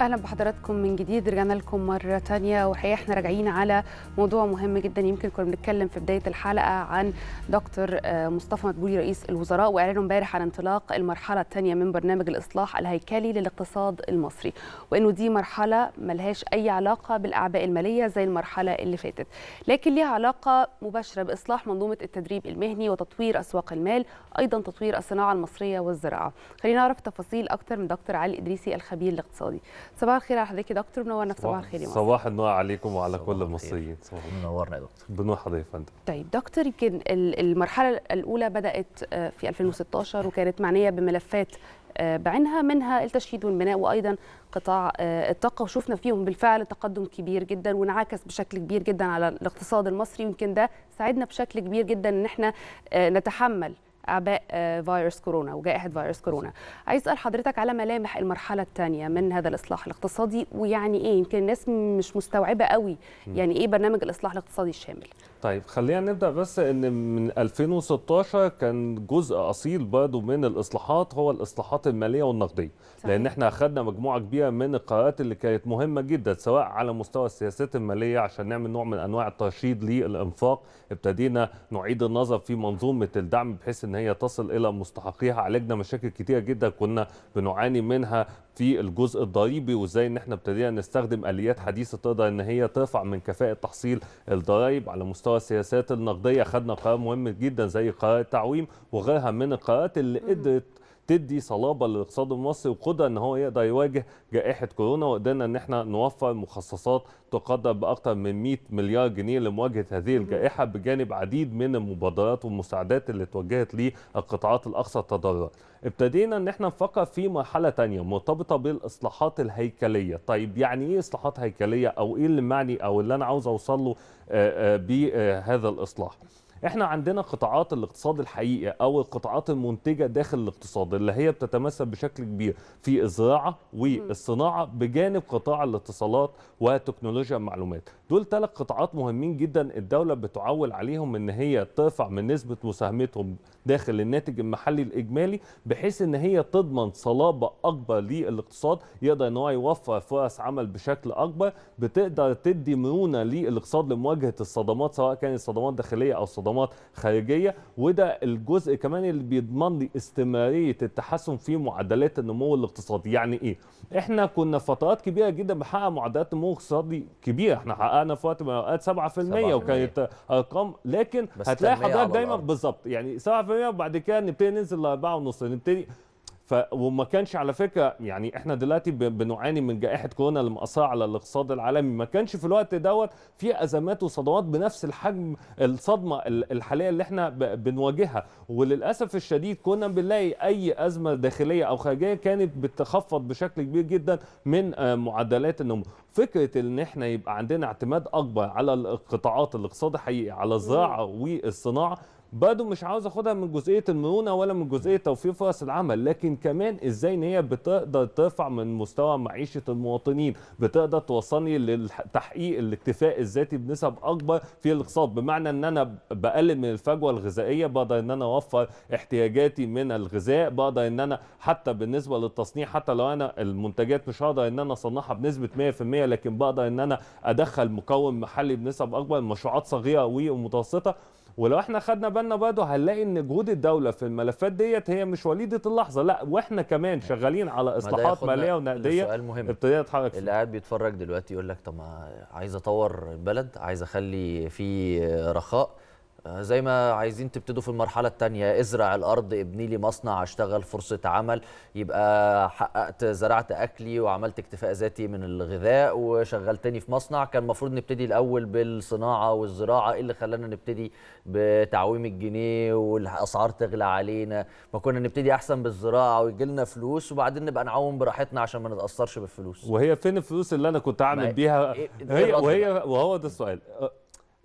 اهلا بحضراتكم من جديد. رجعنا لكم مره تانية، والحقيقه احنا راجعين على موضوع مهم جدا. يمكن كنا بنتكلم في بدايه الحلقه عن دكتور مصطفى مدبولي رئيس الوزراء، واعلنوا امبارح عن انطلاق المرحله الثانيه من برنامج الاصلاح الهيكلي للاقتصاد المصري، وانه دي مرحله ملهاش اي علاقه بالاعباء الماليه زي المرحله اللي فاتت، لكن ليها علاقه مباشره باصلاح منظومه التدريب المهني وتطوير اسواق المال، ايضا تطوير الصناعه المصريه والزراعه. خلينا نعرف تفاصيل اكتر من دكتور علي الادريسي الخبير الاقتصادي. صباح الخير على حضرتك يا دكتور، منورنا في صباح الخير يا مصر. صباح النور عليكم وعلى كل المصريين. منورنا يا دكتور. بنور حضرتك يا فندم. طيب دكتور، يمكن المرحله الاولى بدات في 2016 وكانت معنيه بملفات بعينها، منها التشييد والبناء وايضا قطاع الطاقه، وشفنا فيهم بالفعل تقدم كبير جدا وانعكس بشكل كبير جدا على الاقتصاد المصري، ويمكن ده ساعدنا بشكل كبير جدا ان احنا نتحمل أعباء فيروس كورونا وجائحة فيروس كورونا. عايز أسأل حضرتك على ملامح المرحلة الثانية من هذا الإصلاح الاقتصادي، ويعني إيه، يمكن الناس مش مستوعبة قوي يعني إيه برنامج الإصلاح الاقتصادي الشامل. طيب خلينا نبدأ بس إن من 2016 كان جزء أصيل برضه من الإصلاحات هو الإصلاحات المالية والنقدية، صحيح. لأن احنا أخذنا مجموعة كبيرة من القرارات اللي كانت مهمة جدا سواء على مستوى السياسات المالية عشان نعمل نوع من أنواع الترشيد للإنفاق، ابتدينا نعيد النظر في منظومة الدعم بحيث إن هي تصل إلى مستحقيها، عالجنا مشاكل كتيرة جدا كنا بنعاني منها في الجزء الضريبي، وازاي ان احنا ابتدينا نستخدم اليات حديثه تقدر ان هي ترفع من كفاءه تحصيل الضرائب. على مستوى السياسات النقديه خدنا قرار مهم جدا زي قرار التعويم وغيرها من القرارات اللي قدرت تدي صلابه للاقتصاد المصري وقدره ان هو يقدر يواجه جائحه كورونا، وقدرنا ان احنا نوفر مخصصات تقدر باكثر من 100 مليار جنيه لمواجهه هذه الجائحه، بجانب عديد من المبادرات والمساعدات اللي توجهت للقطاعات الاكثر تضررا. ابتدينا ان احنا نفكر في مرحله ثانيه مرتبطه بالاصلاحات الهيكليه. طيب يعني ايه اصلاحات هيكليه، او ايه اللي معني او اللي انا عاوز اوصل له بهذا الاصلاح؟ احنا عندنا قطاعات الاقتصاد الحقيقي او القطاعات المنتجه داخل الاقتصاد اللي هي بتتمثل بشكل كبير في الزراعه والصناعه بجانب قطاع الاتصالات وتكنولوجيا المعلومات. دول 3 قطاعات مهمين جدا الدوله بتعول عليهم ان هي ترفع من نسبه مساهمتهم داخل الناتج المحلي الاجمالي، بحيث ان هي تضمن صلابه اكبر للاقتصاد، يقدر ان هو يوفر فرص عمل بشكل اكبر، بتقدر تدي مرونه للاقتصاد لمواجهه الصدمات سواء كانت صدمات داخليه او صدمات خارجيه. وده الجزء كمان اللي بيضمن لي استمراريه التحسن في معدلات النمو الاقتصادي. يعني ايه؟ احنا كنا فترات كبيره جدا بنحقق معدلات نمو اقتصادي كبيره، احنا حققنا في وقت من الاوقات 7% وكانت ارقام، لكن هتلاقي حضرتك دايما بالظبط يعني 7%، وبعد كده نبتدي ننزل ل 4.5 نبتدي وما كانش على فكره يعني احنا دلوقتي بنعاني من جائحه كورونا اللي مأثره على الاقتصاد العالمي، ما كانش في الوقت دوت في ازمات وصدمات بنفس الحجم الصدمه الحاليه اللي احنا بنواجهها. وللاسف الشديد كنا بنلاقي اي ازمه داخليه او خارجيه كانت بتخفض بشكل كبير جدا من معدلات النمو. فكره ان احنا يبقى عندنا اعتماد اكبر على القطاعات الاقتصاد الحقيقي على الزراعه والصناعه، برضه مش عاوز اخدها من جزئيه المرونه ولا من جزئيه توفير فرص العمل، لكن كمان ازاي ان هي بتقدر ترفع من مستوى معيشه المواطنين، بتقدر توصلني لتحقيق الاكتفاء الذاتي بنسب اكبر في الاقتصاد، بمعنى ان انا بقلل من الفجوه الغذائيه، بقدر ان انا اوفر احتياجاتي من الغذاء، بقدر ان انا حتى بالنسبه للتصنيع حتى لو انا المنتجات مش هقدر ان انا اصنعها بنسبه 100%، لكن بقدر ان انا ادخل مكون محلي بنسب اكبر، مشروعات صغيره ومتوسطه. ولو احنا خدنا بالنا برضه هنلاقي ان جهود الدوله في الملفات ديت هي مش وليده اللحظه، لا واحنا كمان شغالين على اصلاحات ماليه ونقديه. سؤال مهم ابتدينا نتحرك اللي قاعد بيتفرج دلوقتي يقول لك طب ما عايز اطور البلد، عايز اخلي في رخاء، زي ما عايزين تبتدوا في المرحلة الثانية، ازرع الأرض، ابني لي مصنع، اشتغل فرصة عمل، يبقى حققت زرعت أكلي وعملت اكتفاء ذاتي من الغذاء وشغلتني في مصنع. كان المفروض نبتدي الأول بالصناعة والزراعة، إيه اللي خلانا نبتدي بتعويم الجنيه والأسعار تغلى علينا؟ ما كنا نبتدي أحسن بالزراعة ويجي لنا فلوس وبعدين نبقى نعوم براحتنا عشان ما نتأثرش بالفلوس. وهي فين الفلوس اللي أنا كنت أعمل بيها؟ وهو ده السؤال،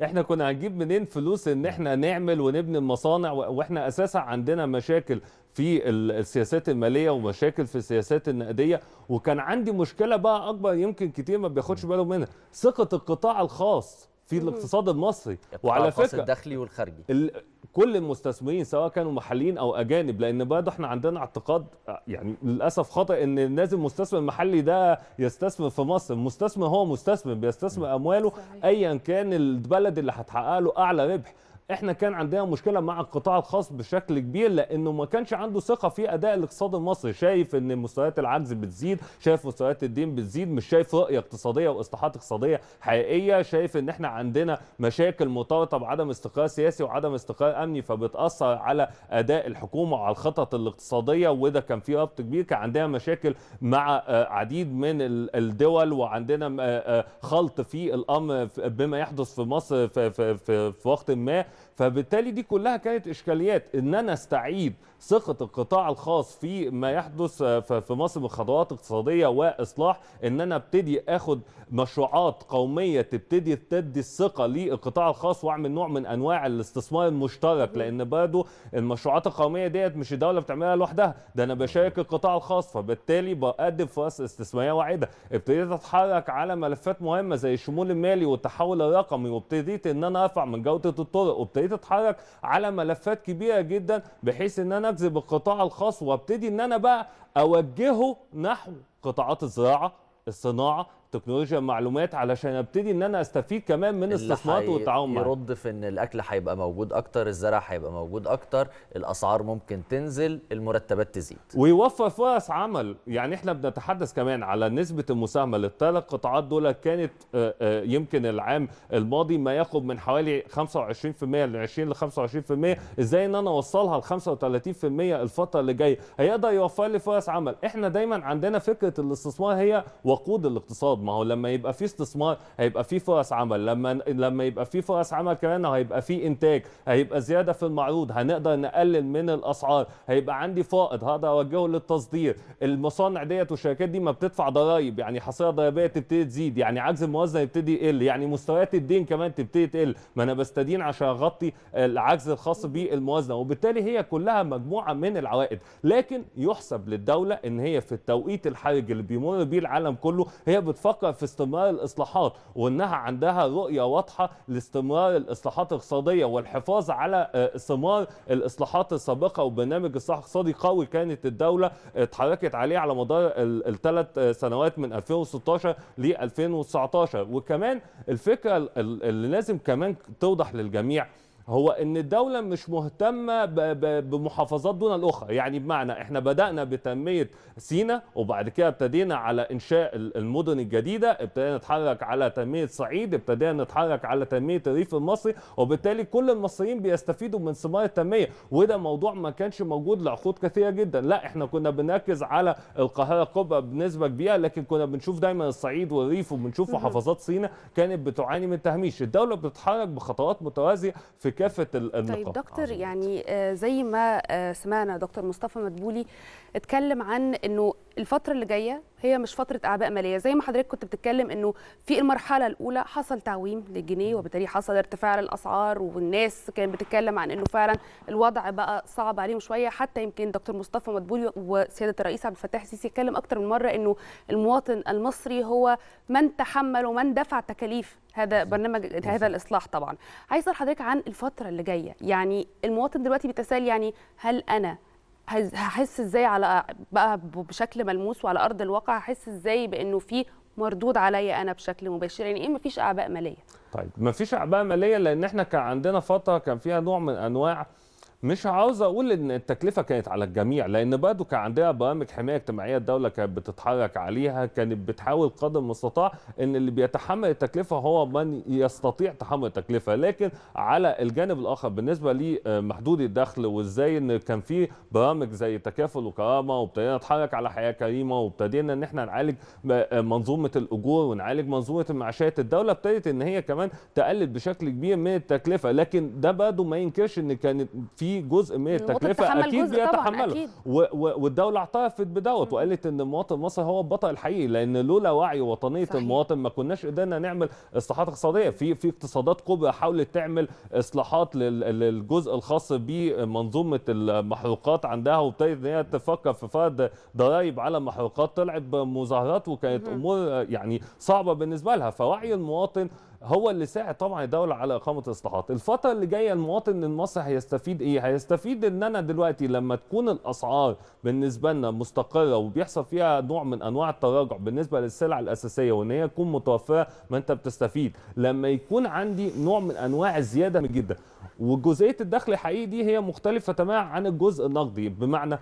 احنا كنا هنجيب منين فلوس ان احنا نعمل ونبني المصانع واحنا اساسا عندنا مشاكل في السياسات الماليه ومشاكل في السياسات النقديه؟ وكان عندي مشكله بقى اكبر يمكن كتير ما بياخدش باله منها، ثقه القطاع الخاص في الاقتصاد المصري. القطاع وعلى الخاص فكره الداخلي والخارجي. كل المستثمرين سواء كانوا محليين او اجانب، لان برضه احنا عندنا اعتقاد يعني للاسف خاطئ ان لازم مستثمر محلي ده يستثمر في مصر. المستثمر هو مستثمر بيستثمر امواله ايا كان البلد اللي هتحقق له اعلى ربح. احنا كان عندنا مشكله مع القطاع الخاص بشكل كبير، لانه ما كانش عنده ثقه في اداء الاقتصاد المصري، شايف ان مستويات العجز بتزيد، شايف مستويات الدين بتزيد، مش شايف رؤيه اقتصاديه واصلاحات اقتصاديه حقيقيه، شايف ان احنا عندنا مشاكل مرتبطه بعدم استقرار سياسي وعدم استقرار امني فبتاثر على اداء الحكومه وعلى الخطط الاقتصاديه، وده كان في ربط كبير. كان عندنا مشاكل مع عديد من الدول، وعندنا خلط في الامر بما يحدث في مصر في وقت ما. فبالتالي دي كلها كانت اشكاليات. ان انا استعيد ثقه القطاع الخاص في ما يحدث في مصر من خطوات اقتصاديه واصلاح، ان انا ابتدي اخد مشروعات قوميه تبتدي تدي الثقه للقطاع الخاص، واعمل نوع من انواع الاستثمار المشترك، لان برضه المشروعات القوميه ديت مش الدوله بتعملها لوحدها، ده انا بشارك القطاع الخاص، فبالتالي بقدم فرص استثماريه واعده. ابتديت اتحرك على ملفات مهمه زي الشمول المالي والتحول الرقمي، وابتديت ان انا ارفع من جوده الطرق، وابتديت اتحرك على ملفات كبيره جدا بحيث ان انا اجذب القطاع الخاص، وابتدي ان انا بقى اوجهه نحو قطاعات الزراعه، الصناعه، تكنولوجيا المعلومات، علشان ابتدي ان انا استفيد كمان من الاستثمارات والتعاون معاها. يرد في ان الاكل هيبقى موجود اكتر، الزرع هيبقى موجود اكتر، الاسعار ممكن تنزل، المرتبات تزيد، ويوفر فرص عمل. يعني احنا بنتحدث كمان على نسبه المساهمه للثلاث قطاعات دول، كانت يمكن العام الماضي ما يقرب من حوالي 25% ل 20 ل 25%. ازاي ان انا اوصلها ل 35% الفتره اللي جايه هيقدر يوفر لي فرص عمل. احنا دايما عندنا فكره الاستثمار هي وقود الاقتصاد. ما هو لما يبقى في استثمار هيبقى في فرص عمل، لما يبقى في فرص عمل كمان هيبقى في انتاج، هيبقى زياده في المعروض، هنقدر نقلل من الاسعار، هيبقى عندي فائض هقدر اوجهه للتصدير. المصانع ديت والشركات دي ما بتدفع ضرائب، يعني حصيله ضريبيه تبتدي تزيد، يعني عجز الموازنه يبتدي يقل، يعني مستويات الدين كمان تبتدي تقل، ما انا بستدين عشان اغطي العجز الخاص بالموازنه. وبالتالي هي كلها مجموعه من العوائد. لكن يحسب للدوله ان هي في التوقيت الحرج اللي بيمر بيه العالم كله هي بتفكر في استمرار الاصلاحات، وانها عندها رؤيه واضحه لاستمرار الاصلاحات الاقتصاديه والحفاظ على ثمار الاصلاحات السابقه. وبرنامج اصلاح اقتصادي قوي كانت الدوله اتحركت عليه على مدار الثلاث سنوات من 2016 ل 2019. وكمان الفكره اللي لازم كمان توضح للجميع هو ان الدوله مش مهتمه بمحافظات دون الاخرى. يعني بمعنى احنا بدانا بتنميه سيناء، وبعد كده ابتدينا على انشاء المدن الجديده، ابتدينا نتحرك على تنميه صعيد، ابتدينا نتحرك على تنميه الريف المصري، وبالتالي كل المصريين بيستفيدوا من ثمار التنميه. وده موضوع ما كانش موجود لعقود كثيره جدا. لا احنا كنا بنركز على القاهره الكبرى بنسبه كبيره، لكن كنا بنشوف دايما الصعيد والريف، وبنشوف محافظات سيناء كانت بتعاني من تهميش. الدوله بتتحرك بخطوات متوازيه في كافه النقاط. طيب دكتور، يعني زي ما سمعنا دكتور مصطفى مدبولي اتكلم عن انه الفتره اللي جايه هي مش فتره اعباء ماليه، زي ما حضرتك كنت بتتكلم انه في المرحله الاولى حصل تعويم للجنيه، وبالتالي حصل ارتفاع للاسعار، والناس كانت بتتكلم عن انه فعلا الوضع بقى صعب عليهم شويه. حتى يمكن دكتور مصطفى مدبولي وسياده الرئيس عبد الفتاح السيسي اتكلم اكتر من مره انه المواطن المصري هو من تحمل ومن دفع تكاليف هذا برنامج هذا الاصلاح. طبعا عايز اسال حضرتك عن الفتره اللي جايه، يعني المواطن دلوقتي بيتساءل، يعني هل انا هحس ازاي على بقى بشكل ملموس وعلى ارض الواقع، هحس ازاي بانه في مردود عليا انا بشكل مباشر؟ يعني ايه مفيش اعباء ماليه؟ طيب مفيش اعباء ماليه لان احنا كان عندنا فتره كان فيها نوع من انواع، مش عاوز اقول ان التكلفه كانت على الجميع، لان برضه كان عندنا برامج حمايه اجتماعيه الدوله كانت بتتحرك عليها، كانت بتحاول قدر المستطاع ان اللي بيتحمل التكلفه هو من يستطيع تحمل التكلفه. لكن على الجانب الاخر بالنسبه لمحدود الدخل، وازاي ان كان في برامج زي تكافل وكرامه، وابتدينا نتحرك على حياه كريمه، وابتدينا ان احنا نعالج منظومه الاجور ونعالج منظومه المعاشات. الدوله ابتدت ان هي كمان تقلل بشكل كبير من التكلفه، لكن ده برضه ما ينكرش ان كانت في جزء من التكلفه اكيد بيتحمله، والدوله اعترفت بدوت وقالت ان المواطن المصري هو البطل الحقيقي، لان لولا وعي وطنيه المواطن ما كناش قدرنا نعمل اصلاحات اقتصاديه. في اقتصادات كبرى حاولت تعمل اصلاحات للجزء الخاص بمنظومه المحروقات عندها، وابتدت ان هي تفكر في فرض ضرائب على المحروقات، طلعت بمظاهرات وكانت امور يعني صعبه بالنسبه لها. فوعي المواطن هو اللي ساعد طبعا الدوله على اقامه الاصلاحات. الفتره اللي جايه المواطن المصري هيستفيد ايه؟ هيستفيد ان انا دلوقتي لما تكون الاسعار بالنسبه لنا مستقره وبيحصل فيها نوع من انواع التراجع بالنسبه للسلع الاساسيه وان هي تكون متوفره، ما انت بتستفيد. لما يكون عندي نوع من انواع الزياده من جدا، وجزئيه الدخل الحقيقي دي هي مختلفه تماما عن الجزء النقدي. بمعنى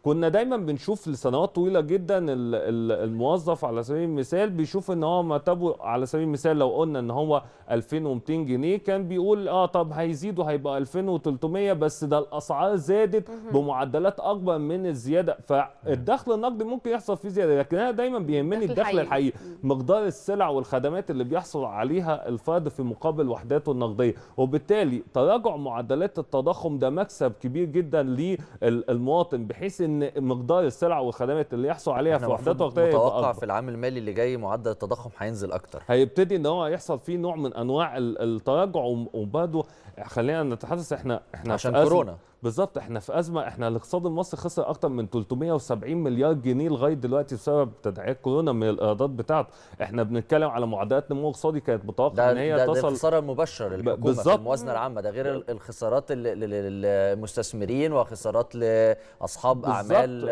كنا دايما بنشوف لسنوات طويله جدا الموظف على سبيل المثال بيشوف ان هو مرتبه على سبيل المثال لو قلنا ان هو 2200 جنيه كان بيقول طب هيزيدوا هيبقى 2300، بس ده الاسعار زادت بمعدلات اكبر من الزياده، فالدخل النقدي ممكن يحصل فيه زياده. لكن انا دايما بيهمني الدخل الحقيقي، مقدار السلع والخدمات اللي بيحصل عليها الفرد في مقابل وحداته النقديه. وبالتالي تراجع معدلات التضخم ده مكسب كبير جدا للمواطن، بحيث ان مقدار السلع والخدمات اللي يحصل عليها في وحدات وقتيه متوقع في العام المالي اللي جاي معدل التضخم هينزل اكتر، هيبتدي ان هو يحصل فيه نوع من انواع التراجع. وبرضه خلينا نتحدث احنا عشان في كورونا بالظبط، احنا في ازمه. احنا الاقتصاد المصري خسر اكتر من 370 مليار جنيه لغايه دلوقتي بسبب تداعيات كورونا من الايرادات بتاعته. احنا بنتكلم على معدلات نمو اقتصادي كانت متوقع ان هي تصل، ده الخساره المباشره للحكومه في الموازنه العامه، ده غير الخسارات للمستثمرين وخسارات لاصحاب اعمال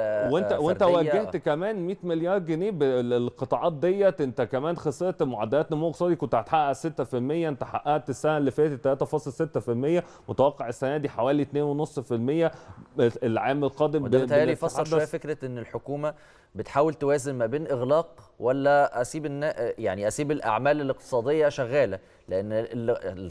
وانت وجهت كمان 100 مليار جنيه للقطاعات ديت. انت كمان خسرت معدلات نمو اقتصادي كنت هتحقق 6%، انت حققت السنه اللي فاتت 3.6%، متوقع السنه دي حوالي 2.5% العام القادم. وده بيتهيألي يفسر شويه فكره ان الحكومه بتحاول توازن ما بين اغلاق ولا اسيب الاعمال الاقتصاديه شغاله، لان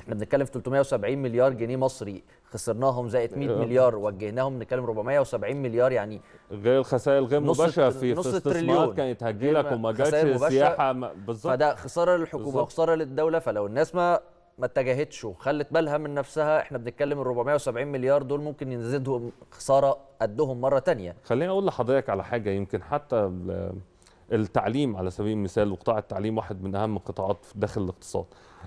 احنا بنتكلم في 370 مليار جنيه مصري خسرناهم زائد 100 مليار وجهناهم، بنتكلم 470 مليار، يعني غير الخسائر الغير مباشره في استثمارات كانت هتجيلك وما جاتش، السياحه بالظبط. فده خساره للحكومه وخساره للدوله. فلو الناس ما اتجهتش وخلت بالها من نفسها، احنا بنتكلم ال 470 مليار دول ممكن يزيدهم خساره قدهم مره ثانيه. خليني اقول لحضرتك على حاجه، يمكن حتى التعليم على سبيل المثال، وقطاع التعليم واحد من اهم القطاعات داخل الاقتصاد.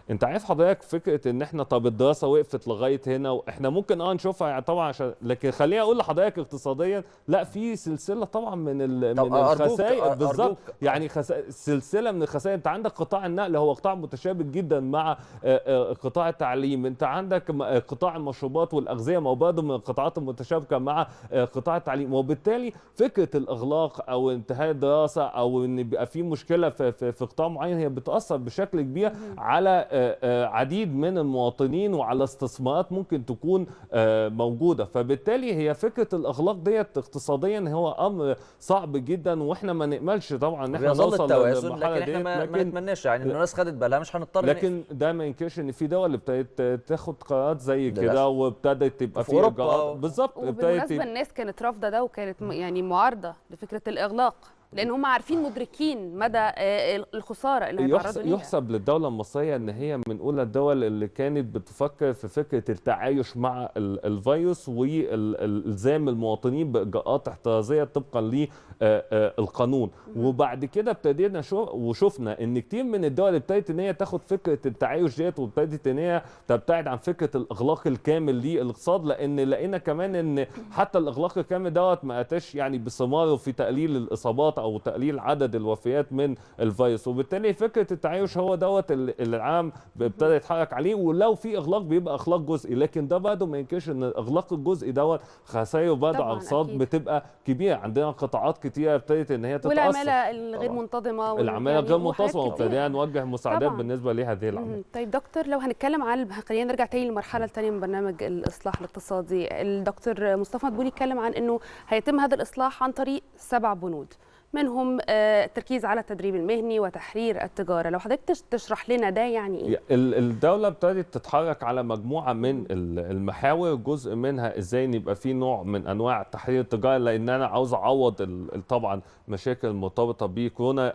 انت عارف حضرتك فكره ان احنا طب الدراسه وقفت لغايه هنا، واحنا ممكن نشوفها يعني طبعا عشان، لكن خليني اقول لحضرتك اقتصاديا لا، في سلسله طبعا من الخسائر بالظبط. يعني سلسله من الخسائر. انت عندك قطاع النقل هو قطاع متشابك جدا مع قطاع التعليم، انت عندك قطاع المشروبات والاغذيه ما هو برضه من القطاعات المتشابكه مع قطاع التعليم. وبالتالي فكره الاغلاق او انتهاء الدراسه او ان يبقى في مشكله في قطاع معين هي بتاثر بشكل كبير على عديد من المواطنين وعلى استثمارات ممكن تكون موجوده. فبالتالي هي فكره الاغلاق ديت اقتصاديا هو امر صعب جدا، واحنا ما ناملش طبعا ان احنا نوصل للمرحله دي، لكن احنا ما نتمناش يعني الناس خدت بالها مش هنضطر. لكن ده ما ينكرش ان في دول ابتدت تاخد قرارات زي كده، وابتدت تبقى في اجراءات بالظبط. وبالمناسبه الناس كانت رافضه ده وكانت يعني معارضه لفكره الاغلاق، لان هم عارفين مدركين مدى الخساره اللي هيتعرضوا ليها. يحسب للدوله المصريه ان هي من اولى الدول اللي كانت بتفكر في فكره التعايش مع الفيروس والزام المواطنين باجراءات احترازيه طبقا للقانون. وبعد كده ابتدينا وشفنا ان كتير من الدول ابتدت ان هي تاخد فكره التعايش ديت، وابتدت ان هي تبتعد عن فكره الاغلاق الكامل للاقتصاد، لان لقينا كمان ان حتى الاغلاق الكامل دوت ما اتاش يعني بثماره في تقليل الاصابات او تقليل عدد الوفيات من الفيروس. وبالتالي فكره التعايش هو دوت اللي العالم ابتدى يتحرك عليه. ولو في اغلاق بيبقى اغلاق جزئي، لكن ده برضه ما ينكرش ان الاغلاق الجزئي دوت خسائره برضه على الاقتصاد بتبقى كبيره. عندنا قطاعات كتيره ابتدت ان هي تتاثر، والعماله الغير منتظمه العماله غير منتظمه، وابتدينا نوجه مساعدات بالنسبه لهذه العماله. طيب دكتور، لو هنتكلم على، خلينا نرجع تاني للمرحله الثانيه من برنامج الاصلاح الاقتصادي. الدكتور مصطفى مدبولي اتكلم عن انه هيتم هذا الاصلاح عن طريق 7 بنود، منهم التركيز على التدريب المهني وتحرير التجاره. لو حضرتك تشرح لنا ده يعني ايه؟ الدوله ابتدت تتحرك على مجموعه من المحاور، جزء منها ازاي يبقى في نوع من انواع تحرير التجاره، لان انا عاوز اعوض طبعا مشاكل مرتبطه بكورونا.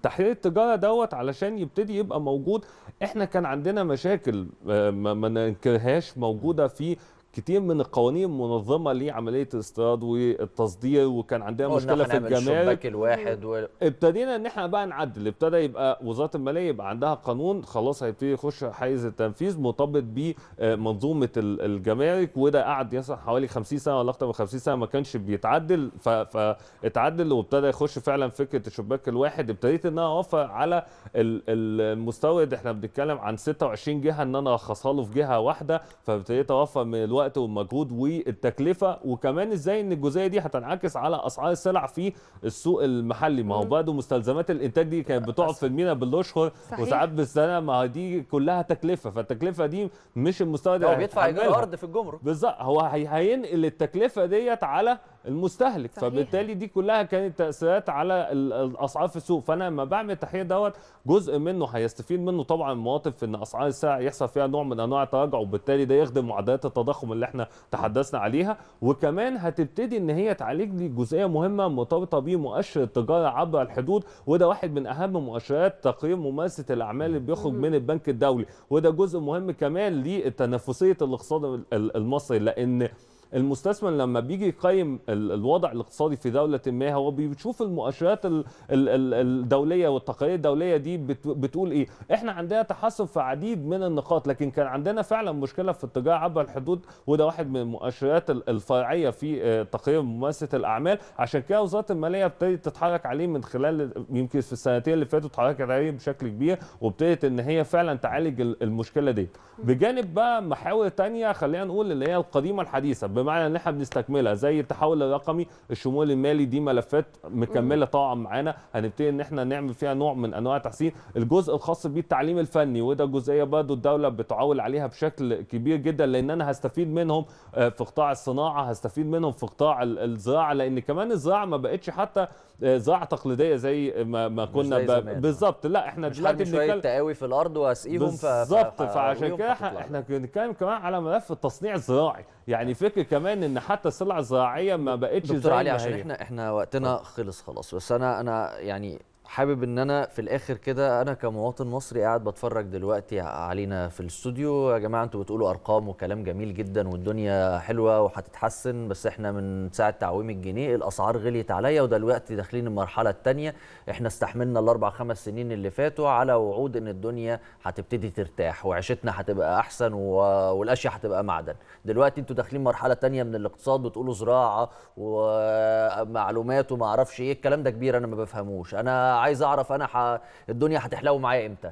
تحرير التجاره دوت علشان يبتدي يبقى موجود. احنا كان عندنا مشاكل ما ننكرهاش موجوده في كتير من القوانين منظمه لعمليه الاستيراد والتصدير، وكان عندنا مشكله في الجمارك. الشباك الواحد ابتدينا ان احنا بقى نعدل، ابتدى يبقى وزاره الماليه يبقى عندها قانون خلاص هيبتدي يخش حيز التنفيذ مرتبط بمنظومه الجمارك، وده قعد مثلا حوالي 50 سنه ولا اكتر من 50 سنه ما كانش بيتعدل، فاتعدل وابتدى يخش فعلا فكره الشباك الواحد. ابتديت ان انا اوفر على المستورد، احنا بنتكلم عن 26 جهه ان انا ارخصها له في جهه واحده، فابتديت اوفر من الوقت والمجهود والتكلفه، وكمان ازاي ان الجزئيه دي هتنعكس على اسعار السلع في السوق المحلي. ما هو برضه مستلزمات الانتاج دي كانت بتقعد في المينا بالاشهر وساعات بالسنه، ما هي دي كلها تكلفه، فالتكلفه دي مش المستورد هو بيدفع ايجار ارض في الجمرك بالظبط، هو هينقل التكلفه ديت على المستهلك. صحيح. فبالتالي دي كلها كانت تاثيرات على الاسعار في السوق. فانا لما بعمل التحقيق دوت جزء منه هيستفيد منه طبعا المواطن في ان اسعار السلع يحصل فيها نوع من انواع التراجع، وبالتالي ده يخدم معدلات التضخم اللي احنا تحدثنا عليها. وكمان هتبتدي ان هي تعالج لي جزئيه مهمه مرتبطه بمؤشر التجاره عبر الحدود، وده واحد من اهم مؤشرات تقييم ممارسه الاعمال اللي بيخرج من البنك الدولي، وده جزء مهم كمان لتنافسيه الاقتصاد المصري، لان المستثمر لما بيجي يقيم الوضع الاقتصادي في دولة ما هو بيشوف المؤشرات الدولية والتقارير الدولية دي بتقول ايه. احنا عندنا تحسن في عديد من النقاط، لكن كان عندنا فعلا مشكلة في التجارة عبر الحدود، وده واحد من المؤشرات الفرعية في تقرير ممارسة الأعمال. عشان كده وزارة المالية ابتدت تتحرك عليه من خلال يمكن في السنتين اللي فاتوا، اتحركت عليه بشكل كبير، وابتدت ان هي فعلا تعالج المشكلة دي. بجانب بقى محاور تانية خلينا نقول اللي هي القديمة الحديثة، بمعنى ان احنا بنستكملها زي التحول الرقمي، الشمول المالي، دي ملفات مكمله طبعا معانا، هنبتدي ان احنا نعمل فيها نوع من انواع التحسين. الجزء الخاص بالتعليم الفني، وده جزئيه برضه الدوله بتعول عليها بشكل كبير جدا، لان انا هستفيد منهم في قطاع الصناعه، هستفيد منهم في قطاع الزراعه، لان كمان الزراعه ما بقتش حتى زراعه تقليديه زي ما كنا بالظبط. لا احنا دلوقتي شويه تقاوي في الارض واسقيهم بالظبط. فعشان كده احنا بنتكلم كمان على ملف التصنيع الزراعي، يعني فكر كمان ان حتى السلع الزراعيه ما بقتش زي دكتور علي، ما عشان هي. احنا وقتنا خلص خلاص، بس انا يعني حابب ان انا في الاخر كده، انا كمواطن مصري قاعد بتفرج دلوقتي علينا في الاستوديو، يا جماعه انتوا بتقولوا ارقام وكلام جميل جدا والدنيا حلوه وهتتحسن، بس احنا من ساعه تعويم الجنيه الاسعار غليت عليا، ودلوقتي داخلين المرحله الثانيه. احنا استحملنا الاربع 5 سنين اللي فاتوا على وعود ان الدنيا هتبتدي ترتاح وعيشتنا هتبقى احسن والاشياء هتبقى معدن. دلوقتي انتوا داخلين مرحله ثانيه من الاقتصاد، بتقولوا زراعه ومعلومات وما اعرفش ايه الكلام ده كبير، انا ما بفهموش. انا عايز اعرف انا الدنيا هتحلو معايا امتى؟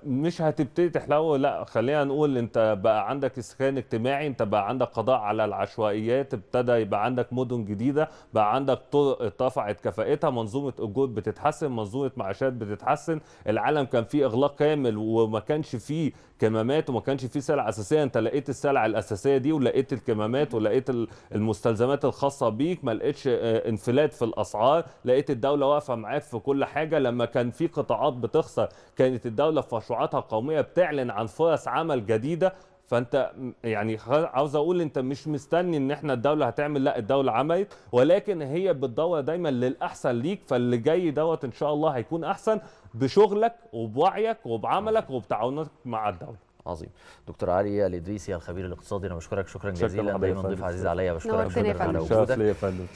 مش هتبتدي تحلو، لا خلينا نقول انت بقى عندك اسكان اجتماعي، انت بقى عندك قضاء على العشوائيات، ابتدى يبقى عندك مدن جديده، بقى عندك طرق ارتفعت كفاءتها، منظومه اجور بتتحسن، منظومه معاشات بتتحسن. العالم كان فيه اغلاق كامل وما كانش فيه كمامات وما كانش فيه سلع اساسيه، انت لقيت السلع الاساسيه دي ولقيت الكمامات ولقيت المستلزمات الخاصه بيك، ما لقيتش انفلات في الاسعار، لقيت الدوله واقفه معاك في كل حاجه. لما كان في قطاعات بتخسر كانت الدوله في مشروعاتها القوميه بتعلن عن فرص عمل جديده. فانت يعني عاوز اقول انت مش مستني ان احنا الدوله هتعمل، لا الدوله عملت، ولكن هي بتدور دايما للاحسن ليك، فاللي جاي دوت ان شاء الله هيكون احسن بشغلك وبوعيك وبعملك وبتعاونك مع الدوله. عظيم. دكتور علي الإدريسي الخبير الاقتصادي، انا بشكرك شكرا جزيلا، دايما ضيف عزيز عليا، بشكرك شكرا على وجودك.